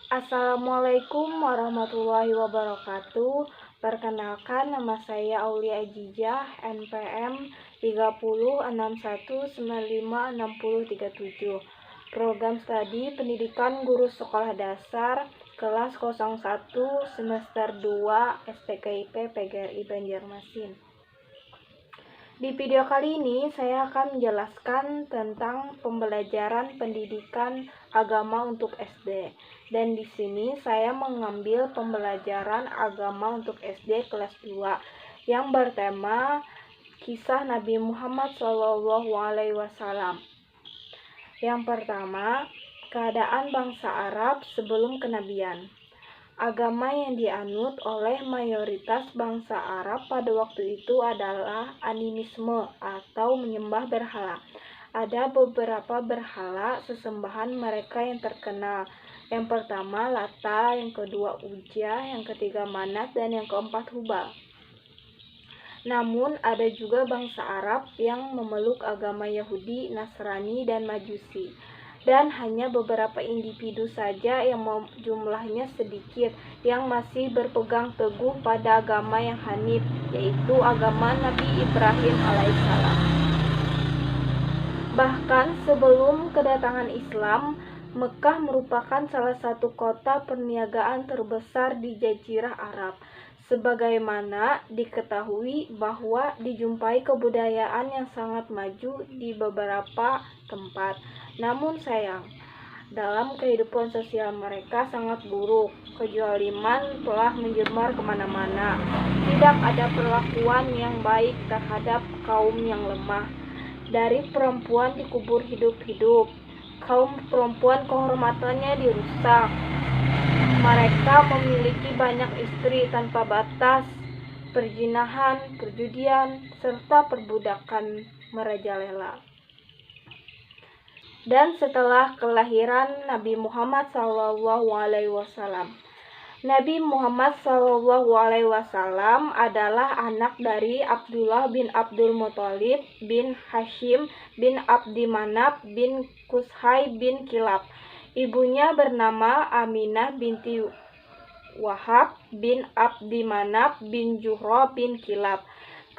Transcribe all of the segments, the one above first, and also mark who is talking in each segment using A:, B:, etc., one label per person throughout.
A: Assalamualaikum warahmatullahi wabarakatuh. Perkenalkan, nama saya Aulia Ajijah, NPM 3061956037. Program studi Pendidikan Guru Sekolah Dasar kelas 01 semester 2 STKIP PGRI Banjarmasin. Di video kali ini saya akan menjelaskan tentang pembelajaran pendidikan agama untuk SD. Dan di sini saya mengambil pembelajaran agama untuk SD kelas 2 yang bertema kisah Nabi Muhammad SAW. Yang pertama, keadaan bangsa Arab sebelum kenabian. Agama yang dianut oleh mayoritas bangsa Arab pada waktu itu adalah animisme atau menyembah berhala. Ada beberapa berhala sesembahan mereka yang terkenal. Yang pertama Lata, yang kedua Uzza, yang ketiga Manat, dan yang keempat Hubal. Namun ada juga bangsa Arab yang memeluk agama Yahudi, Nasrani, dan Majusi. Dan hanya beberapa individu saja yang jumlahnya sedikit yang masih berpegang teguh pada agama yang hanif, yaitu agama Nabi Ibrahim alaihissalam. Bahkan sebelum kedatangan Islam, Mekah merupakan salah satu kota perniagaan terbesar di Jazirah Arab. Sebagaimana diketahui bahwa dijumpai kebudayaan yang sangat maju di beberapa tempat. Namun sayang, dalam kehidupan sosial mereka sangat buruk. Kezaliman telah menyebar kemana-mana. Tidak ada perlakuan yang baik terhadap kaum yang lemah. Dari perempuan dikubur hidup-hidup. Kaum perempuan kehormatannya dirusak. Mereka memiliki banyak istri tanpa batas. Perzinahan, perjudian, serta perbudakan merajalela. Dan setelah kelahiran Nabi Muhammad SAW, Nabi Muhammad SAW adalah anak dari Abdullah bin Abdul Muthalib bin Hashim bin Abdi Manaf bin Qusay bin Kilab. Ibunya bernama Aminah binti Wahab bin Abdi Manaf bin Zuhra bin Kilab.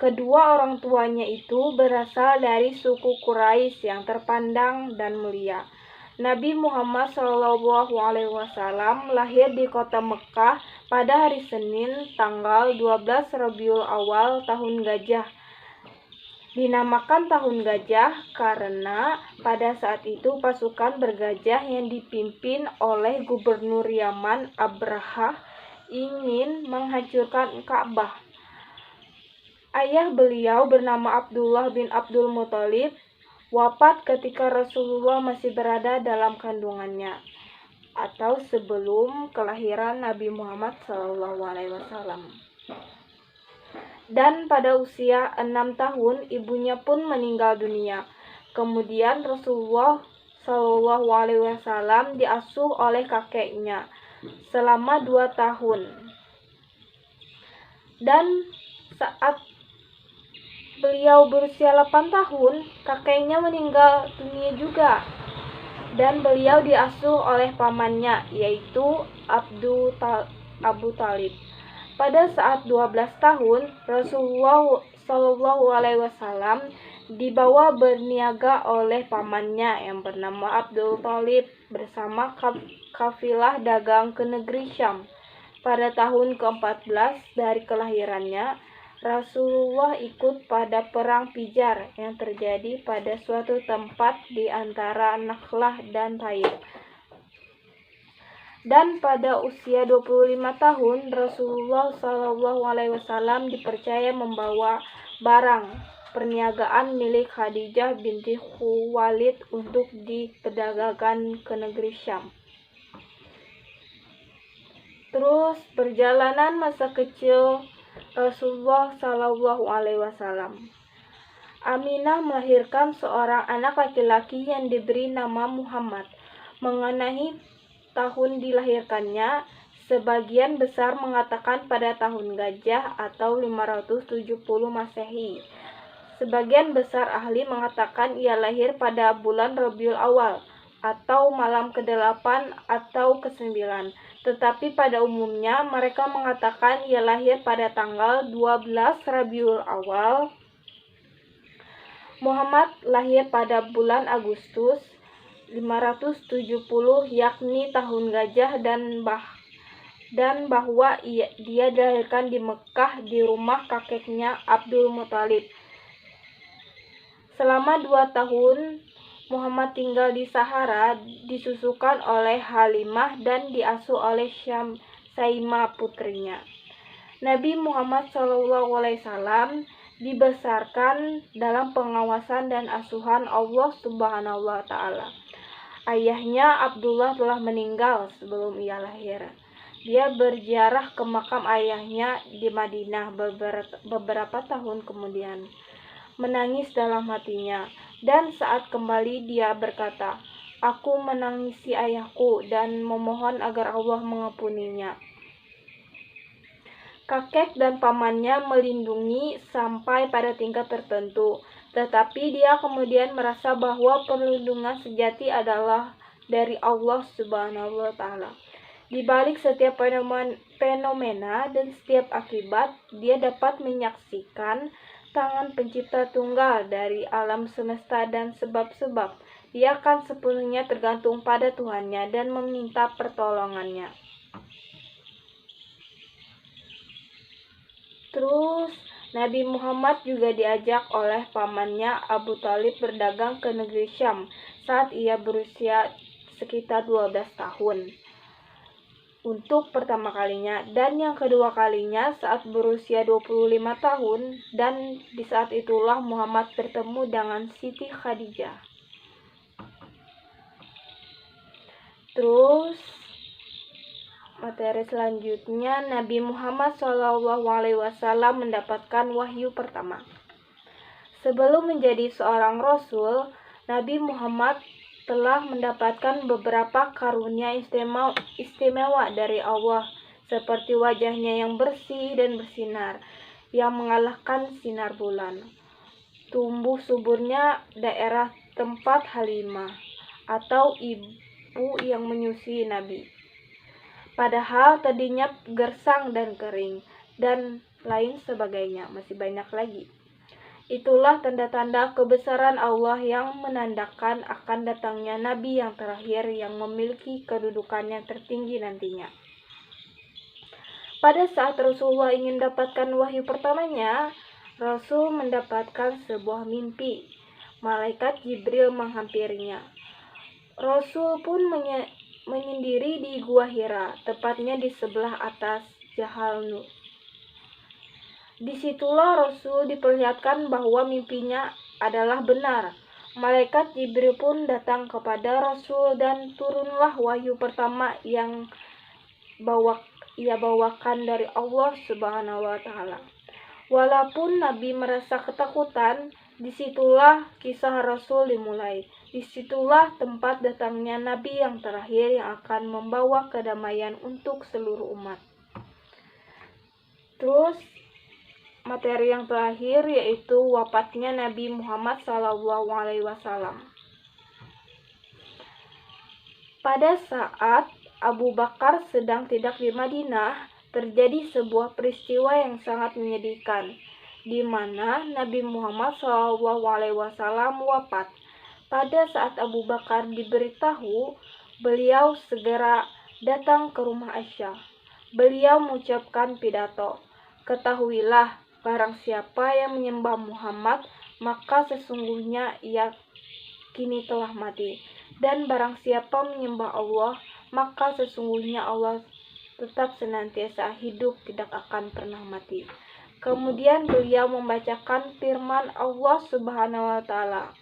A: Kedua orang tuanya itu berasal dari suku Quraisy yang terpandang dan mulia. Nabi Muhammad SAW lahir di kota Mekah pada hari Senin tanggal 12 Rabiul Awal tahun Gajah. Dinamakan tahun Gajah karena pada saat itu pasukan bergajah yang dipimpin oleh Gubernur Yaman Abrahah ingin menghancurkan Ka'bah. Ayah beliau bernama Abdullah bin Abdul Muthalib wafat ketika Rasulullah masih berada dalam kandungannya atau sebelum kelahiran Nabi Muhammad SAW. Dan pada usia 6 tahun ibunya pun meninggal dunia. Kemudian Rasulullah SAW diasuh oleh kakeknya selama 2 tahun. Dan saat beliau berusia 8 tahun, kakeknya meninggal dunia juga. Dan beliau diasuh oleh pamannya, yaitu Abu Talib. Pada saat 12 tahun, Rasulullah SAW dibawa berniaga oleh pamannya yang bernama Abdul Talib bersama kafilah dagang ke negeri Syam. Pada tahun ke-14 dari kelahirannya, Rasulullah ikut pada perang Fijar yang terjadi pada suatu tempat di antara Nakhlah dan Taif. Dan pada usia 25 tahun, Rasulullah SAW dipercaya membawa barang perniagaan milik Khadijah binti Khuwailid untuk diperdagangkan ke negeri Syam. Terus perjalanan masa kecil Rasulullah SAW. Aminah melahirkan seorang anak laki-laki yang diberi nama Muhammad. Mengenai tahun dilahirkannya, sebagian besar mengatakan pada tahun Gajah atau 570 Masehi. Sebagian besar ahli mengatakan ia lahir pada bulan Rabiul Awal. atau malam ke-8 atau ke-9. Tetapi pada umumnya mereka mengatakan ia lahir pada tanggal 12 Rabiul Awal. Muhammad lahir pada bulan Agustus 570 yakni tahun gajah, dan bahwa dia dilahirkan di Mekah di rumah kakeknya Abdul Muthalib. Selama 2 tahun Muhammad tinggal di Sahara, disusukan oleh Halimah dan diasuh oleh Saimah putrinya. Nabi Muhammad SAW dibesarkan dalam pengawasan dan asuhan Allah Subhanahu wa Ta'ala. Ayahnya Abdullah telah meninggal sebelum ia lahir. Dia berziarah ke makam ayahnya di Madinah beberapa tahun kemudian, menangis dalam hatinya, dan saat kembali dia berkata, "Aku menangisi ayahku dan memohon agar Allah mengampuninya." Kakek dan pamannya melindungi sampai pada tingkat tertentu, tetapi dia kemudian merasa bahwa perlindungan sejati adalah dari Allah Subhanahu wa Ta'ala. Di balik setiap fenomena dan setiap akibat, dia dapat menyaksikan tangan pencipta tunggal dari alam semesta dan sebab-sebab. Dia akan sepenuhnya tergantung pada Tuhannya dan meminta pertolongannya. Terus Nabi Muhammad juga diajak oleh pamannya Abu Thalib berdagang ke negeri Syam saat ia berusia sekitar 12 tahun. Untuk pertama kalinya, dan yang kedua kalinya saat berusia 25 tahun, dan di saat itulah Muhammad bertemu dengan Siti Khadijah. Terus materi selanjutnya, Nabi Muhammad SAW mendapatkan wahyu pertama. Sebelum menjadi seorang rasul, Nabi Muhammad telah mendapatkan beberapa karunia istimewa dari Allah, seperti wajahnya yang bersih dan bersinar, yang mengalahkan sinar bulan. Tumbuh suburnya daerah tempat Halimah, atau ibu yang menyusui Nabi. Padahal tadinya gersang dan kering, dan lain sebagainya, masih banyak lagi. Itulah tanda-tanda kebesaran Allah yang menandakan akan datangnya Nabi yang terakhir yang memiliki kedudukan yang tertinggi nantinya. Pada saat Rasulullah ingin mendapatkan wahyu pertamanya, Rasul mendapatkan sebuah mimpi. Malaikat Jibril menghampirinya. Rasul pun menyendiri di Gua Hira, tepatnya di sebelah atas Jabal Nur. Disitulah Rasul diperlihatkan bahwa mimpinya adalah benar. Malaikat Jibril pun datang kepada Rasul dan turunlah wahyu pertama yang ia bawakan dari Allah Subhanahu wa Ta'ala. Walaupun Nabi merasa ketakutan, disitulah kisah Rasul dimulai. Disitulah tempat datangnya Nabi yang terakhir yang akan membawa kedamaian untuk seluruh umat. Terus materi yang terakhir yaitu wafatnya Nabi Muhammad SAW. Pada saat Abu Bakar sedang tidak di Madinah, terjadi sebuah peristiwa yang sangat menyedihkan, di mana Nabi Muhammad SAW wafat. Pada saat Abu Bakar diberitahu, beliau segera datang ke rumah Aisyah. Beliau mengucapkan pidato, "Ketahuilah, barang siapa yang menyembah Muhammad, maka sesungguhnya ia kini telah mati. Dan barang siapa menyembah Allah, maka sesungguhnya Allah tetap senantiasa hidup, tidak akan pernah mati." Kemudian beliau membacakan firman Allah Subhanahu wa Ta'ala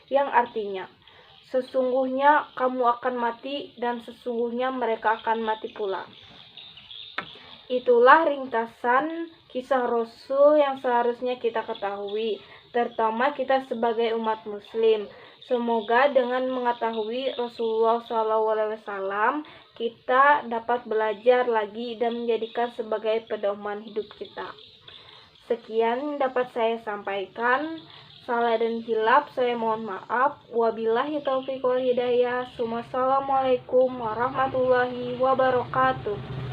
A: yang artinya, "Sesungguhnya kamu akan mati dan sesungguhnya mereka akan mati pula." Itulah ringkasan kisah Rasul yang seharusnya kita ketahui, terutama kita sebagai umat muslim. Semoga dengan mengetahui Rasulullah SAW, kita dapat belajar lagi dan menjadikan sebagai pedoman hidup kita. Sekian dapat saya sampaikan. salah dan hilaf saya mohon maaf. Wabillahi taufiq wal hidayah. Wassalamualaikum warahmatullahi wabarakatuh.